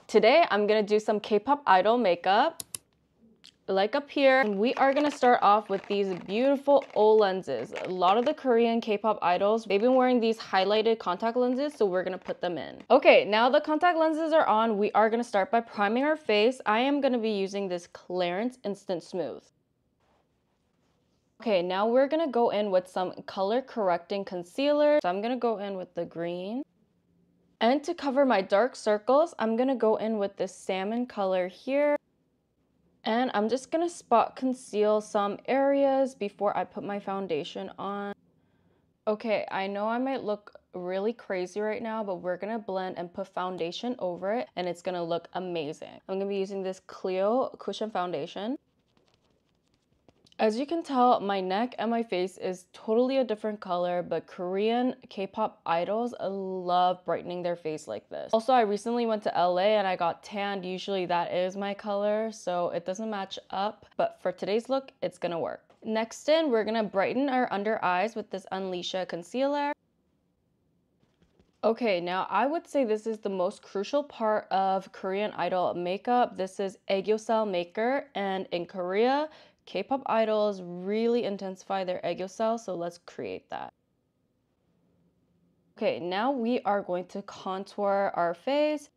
Today, I'm gonna do some K-pop idol makeup. Like up here, and we are gonna start off with these beautiful O lenses. A lot of the Korean K-pop idols, they've been wearing these highlighted contact lenses, so we're gonna put them in. Okay, now the contact lenses are on, we are gonna start by priming our face. I am gonna be using this Clarins Instant Smooth. Okay, now we're gonna go in with some color correcting concealer. So I'm gonna go in with the green. And to cover my dark circles, I'm gonna go in with this salmon color here. And I'm just gonna spot conceal some areas before I put my foundation on. Okay, I know I might look really crazy right now, but we're gonna blend and put foundation over it, and it's gonna look amazing. I'm gonna be using this Clio Cushion Foundation. As you can tell, my neck and my face is totally a different color, but Korean K-pop idols love brightening their face like this. Also, I recently went to LA and I got tanned. Usually that is my color, so it doesn't match up. But for today's look, it's gonna work. Next in, we're gonna brighten our under eyes with this Unleasha concealer. Okay, now I would say this is the most crucial part of Korean idol makeup. This is aegyosal maker, and in Korea, K-pop idols really intensify their aegyosal, so let's create that. Okay, now we are going to contour our face.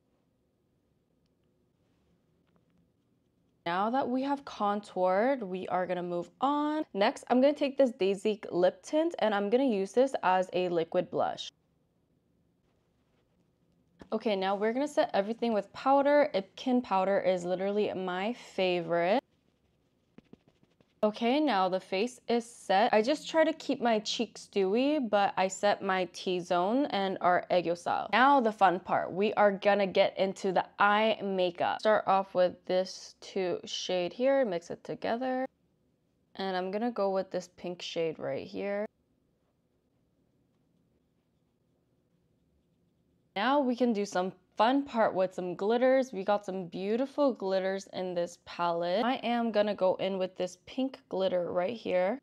Now that we have contoured, we are gonna move on. Next, I'm gonna take this Daisy lip tint and I'm gonna use this as a liquid blush. Okay, now we're gonna set everything with powder. Ipkin powder is literally my favorite. Okay, now the face is set. I just try to keep my cheeks dewy, but I set my T-zone and our aegyosal. Now the fun part, we are gonna get into the eye makeup. Start off with this shade here, mix it together. And I'm gonna go with this pink shade right here. Now we can do some fun part with some glitters. We got some beautiful glitters in this palette. I am gonna go in with this pink glitter right here.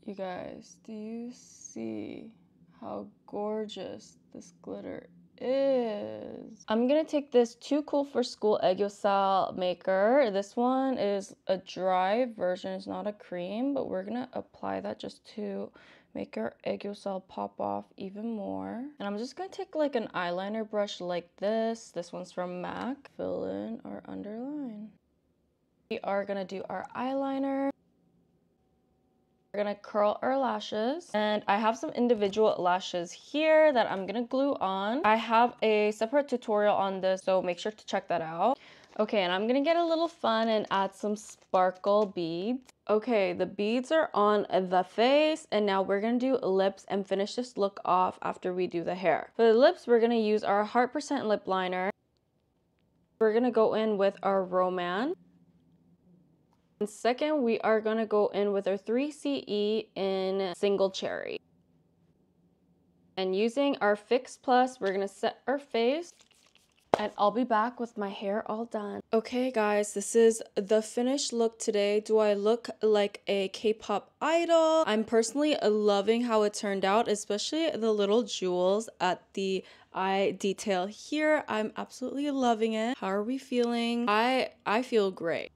You guys, do you see how gorgeous this glitter is? I'm gonna take this Too Cool for School aegyosal maker. This one is a dry version, it's not a cream, but we're gonna apply that just to make our aegyosal pop off even more. And I'm just gonna take like an eyeliner brush like this. This one's from MAC. Fill in our underline. We are gonna do our eyeliner. We're gonna curl our lashes. And I have some individual lashes here that I'm gonna glue on. I have a separate tutorial on this, so make sure to check that out. Okay, and I'm gonna get a little fun and add some sparkle beads. Okay, the beads are on the face, and now we're gonna do lips and finish this look off after we do the hair. For the lips, we're gonna use our Heart% lip liner. We're gonna go in with our Roman. And second, we are gonna go in with our 3CE in Single Cherry. And using our Fix Plus, we're gonna set our face. And I'll be back with my hair all done. Okay guys, this is the finished look today. Do I look like a K-pop idol? I'm personally loving how it turned out, especially the little jewels at the eye detail here. I'm absolutely loving it. How are we feeling? I feel great.